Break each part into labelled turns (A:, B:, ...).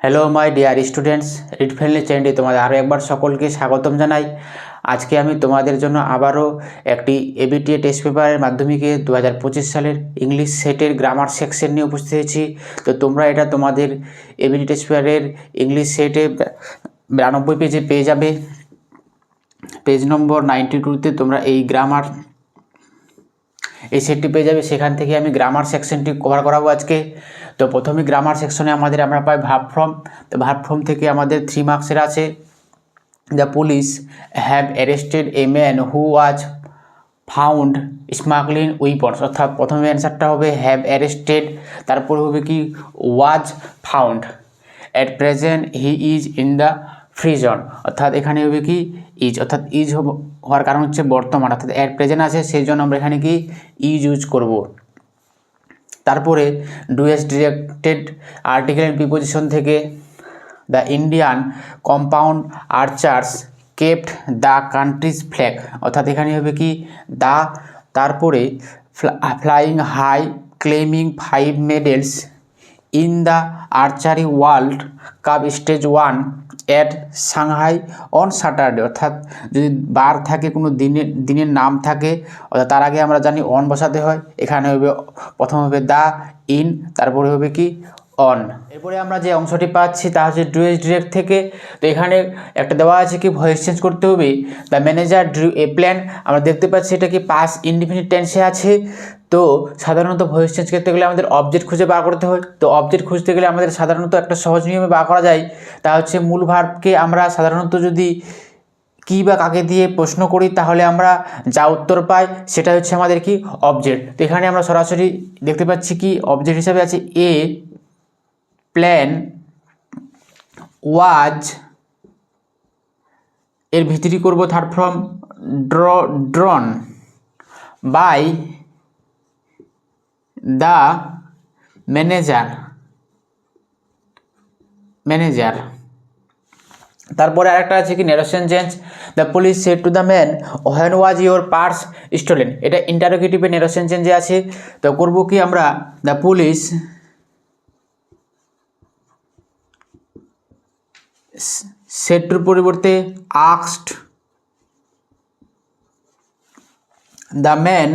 A: Hello my dear students, read friendly চ্যানেলে তোমাদের আরও একবার সকলকে স্বাগতম জানাই। আজকে আমি তোমাদের জন্য আবারও একটি এবিটিএ টেস্ট পেপারের মাধ্যমিকে 2025 সালের ইংলিশ সেটের গ্রামার সেকশন নিয়ে উপস্থিত হয়েছি। তো তোমরা এটা তোমাদের এবিটিএ টেস্ট পেপারের ইংলিশ সেটে 92 পেজে পেয়ে যাবে। পেজ নম্বর 92-তে তোমরা এই গ্রামার এই সেটটি পেয়ে যাবে। সেখান থেকে আমি গ্রামার সেকশনটি কভার করাবো আজকে। তো প্রথমে গ্রামার সেকশনে আমরা পাই ভার্ব ফর্ম। তো ভার্ব ফর্ম থেকে আমাদের 3 মার্কসের আছে। The police have arrested a man who was found smuggling weapons, অর্থাৎ প্রথমে অ্যান্সারটা হবে হ্যাভ অ্যারেস্টেড, তারপর হবে কি was found. At present he is in the prison, অর্থাৎ এখানে হবে কি ইজ, অর্থাৎ ইজ হওয়ার কারণ হচ্ছে বর্তমান, অর্থাৎ অ্যাট প্রেজেন্ট আছে সেই জন্য আমরা এখানে কি ইজ ইউজ করব। তারপরে do as directed article and preposition থেকে the Indian compound archers kept the country's flag, অর্থাৎ এখানে হবে কি দ্য, তারপরে flying high claiming 5 medals in the archery world cup stage 1 at Shanghai on Saturday, অর্থাৎ যদি বার থাকে কোনো দিনের নাম থাকে অর্থাৎ তার আগে আমরা জানি অন বসাতে হয়। এখানে হবে প্রথম হবে দ্য, ইন, তারপরে হবে কি অন। এরপরে আমরা যে অংশটি পাচ্ছি তা হচ্ছে ডু এস ডিরেক্ট থেকে। তো এখানে একটা দেওয়া আছে কি ভয়েস চেঞ্জ করতে হবে। দ্য ম্যানেজার ড্রু এ প্ল্যান, আমরা দেখতে পাচ্ছি এটা কি পাস ইনডিফিনিট টেন্সে আছে। তো সাধারণত ভয়েস চেঞ্জ করতে গেলে আমাদের অবজেক্ট খুঁজে বার করতে হয়। তো অবজেক্ট খুঁজতে গেলে আমাদের সাধারণত একটা সহজ নিয়মে বার করা যায়, তা হচ্ছে মূল ভার্বকে আমরা সাধারণত যদি কি বা কাকে দিয়ে প্রশ্ন করি তাহলে আমরা যা উত্তর পাই সেটা হচ্ছে আমাদের কি অবজেক্ট। তো এখানে আমরা সরাসরি দেখতে পাচ্ছি কি অবজেক্ট হিসাবে আছে এ প্ল্যান ওয়াজ, এর ভিতরি করব third form drawn by the manager. তারপরে আরেকটা আছে কি narration change. The police said to the man when was your purse stolen, এটা ইন্টারোগেটিভে নেরেশন চেঞ্জে আছে। তো করব কি আমরা দ্য পুলিশ সেডের পরিবর্তে আস্কড দ্য ম্যান,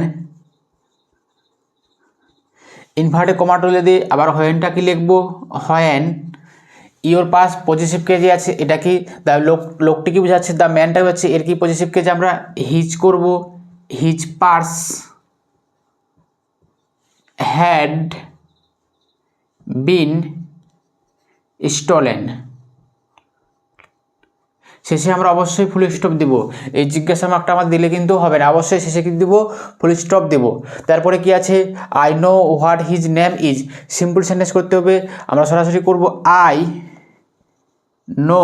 A: ইনভার্টে কমা তুলে দিয়ে আবার হোয়েনটা কি লিখবো হোয়েন ইওর পাস পজিটিভ কেজে আছে, এটা কি দ্য লোকটি কি বোঝাচ্ছে, দ্য ম্যানটা বোঝাচ্ছে, এর কি পজিটিভ কেজে আমরা হিজ করব, his purse had been stolen. শেষে আমরা অবশ্যই ফুল স্টপ দেব। এই জিজ্ঞাসা মার্কটা আমার দিলে কিন্তু হবে না, অবশ্যই শেষে কি দেব ফুল স্টপ দেব। তারপরে কি আছে I know what his name is, simple sentence করতে হবে। আমরা সরাসরি করব আই নো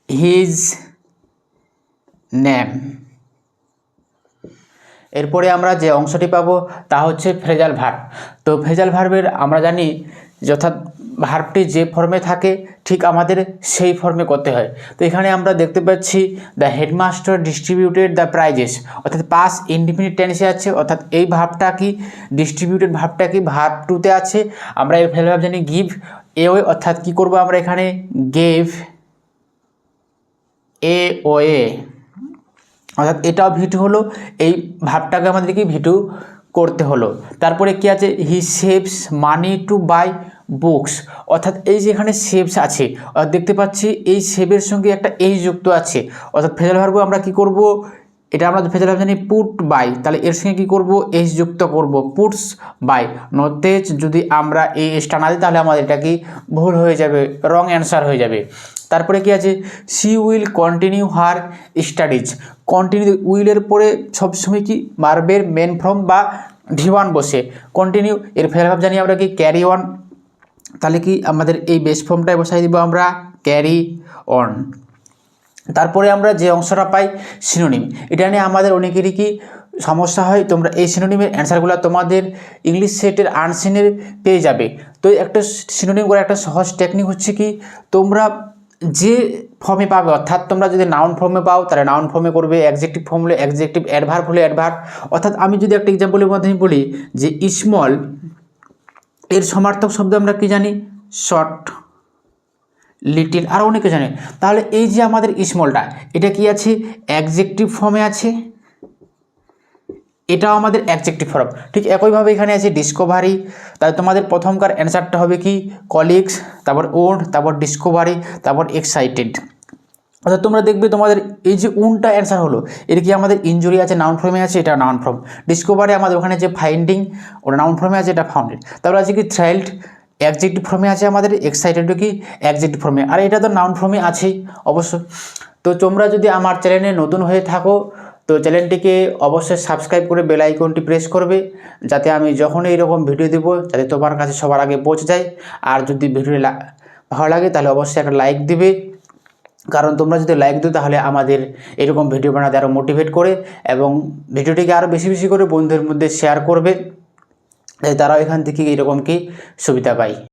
A: হিজ নেম। এরপরে আমরা যে অংশটি পাবো তা হচ্ছে ফ্রেজাল ভার্ব। তো ফ্রেজাল ভার্বের আমরা জানি যথাৎ ভার্বটি যে ফর্মে থাকে ঠিক আমাদের সেই ফর্মে করতে হয়। তো এখানে আমরা দেখতে পাচ্ছি the headmaster distributed the prices, অর্থাৎ পাস ইনডিফিনিট টেন্সে আছে, অর্থাৎ এই ভার্বটা কি ডিস্ট্রিবিউটেড ভার্বটা কি ভার্ব টুতে আছে। আমরা এই ফ্রেজাল ভার্ব জানি গিভ এ ওয়ে, অর্থাৎ কি করব আমরা এখানে গেভ এ ওয়ে, অর্থাৎ এটাও ভিটু হলো, এই ভাবটাকে আমাদেরকে ভিটু করতে হলো। তারপরে কি আছে he saves money to buy books, অর্থাৎ এই যে এখানে সেভস আছে দেখতে পাচ্ছি এই সেভের সঙ্গে একটা এইচ যুক্ত আছে, অর্থাৎ ফ্রেজাল ভার্ব আমরা কি করব, এটা আমরা ফ্রেজাল ভার্ব জানি পুট বাই, তাহলে এর সঙ্গে কি করব এইচ যুক্ত করব পুটস বাই। নতেজ যদি আমরা এই এসটা না দিই তাহলে আমাদের এটা কি ভুল হয়ে যাবে, রং অ্যান্সার হয়ে যাবে। তারপরে কি আছে she will continue her studies, continue উইলের পরে সবসময় কি ভার্বের মেন ফর্ম বা V1 বসে কন্টিনিউ, এর ফেরার ভাব জানি আমরা কি ক্যারি অন, তাহলে কি আমাদের এই বেস ফর্মটাই বসাই দিব আমরা ক্যারি অন। তারপরে আমরা যে অংশটা পাই সিনোনিম, এটা নিয়ে আমাদের অনেকেরই কি সমস্যা হয়। তোমরা এই সিনোনিমের অ্যান্সারগুলো তোমাদের ইংলিশ সেটের আনসিনের পেয়ে যাবে। তো একটা সিনোনিম করার একটা সহজ টেকনিক হচ্ছে কি তোমরা যে ফর্মে পাবে, অর্থাৎ তোমরা যদি নাউন ফর্মে পাও তাহলে নাউন ফর্মে করবে, অ্যাডজেক্টিভ ফর্ম হলে অ্যাডজেক্টিভ, অ্যাডভার্ব হলে অ্যাডভার্ব। অর্থাৎ আমি যদি একটা এক্সাম্পলের মাধ্যমে বলি যে স্মল, এর সমার্থক শব্দ আমরা কি জানি শর্ট, লিটিল, আর অনেকে জানে। তাহলে এই যে আমাদের স্মলটা, এটা কি আছে? অ্যাডজেক্টিভ ফর্মে আছে, এটাও আমাদের অ্যাডজেক্টিভ ফর্ম। ঠিক একইভাবে এখানে আছে ডিসকভারি, তাহলে তোমাদের প্রথমকার অ্যান্সারটা হবে কি? কলিগস, তারপর ওন, তারপর ডিসকভারি, তারপর এক্সাইটেড। অর্থাৎ তোমরা দেখবে তোমাদের এই যে উনটা অ্যান্সার হলো, এর কি আমাদের ইনজুরি আছে, নাউন ফর্মে আছে, এটা নাউন ফর্ম। ডিসকভারি আমাদের ওখানে যে ফাইন্ডিং, ওটা নাউন ফর্মে আছে, এটা ফাউন্ডেড। তারপর আছে কি থ্রাইল্ড, অ্যাডজেক্টিভ ফর্মে আছে আমাদের। এক্সাইটেডও কি অ্যাডজেক্টিভ ফর্মে, আর এটা তো নাউন ফর্মে আছেই অবশ্যই। তো তোমরা যদি আমার চ্যানেলে নতুন হয়ে থাকো তো চ্যানেলটিকে অবশ্যই সাবস্ক্রাইব করে বেল আইকনটি প্রেস করবে, যাতে আমি যখন এইরকম ভিডিও দেবো যাতে তোমার কাছে সবার আগে পৌঁছে যায়। আর যদি ভিডিও ভালো লাগে তাহলে অবশ্যই একটা লাইক দিবে, কারণ তোমরা যদি লাইক দিও তাহলে আমাদের এরকম ভিডিও বানাতে আরও মোটিভেট করে, এবং ভিডিওটিকে আরও বেশি বেশি করে বন্ধুদের মধ্যে শেয়ার করবে, তারাও এখান থেকে এরকম কি সুবিধা পায়।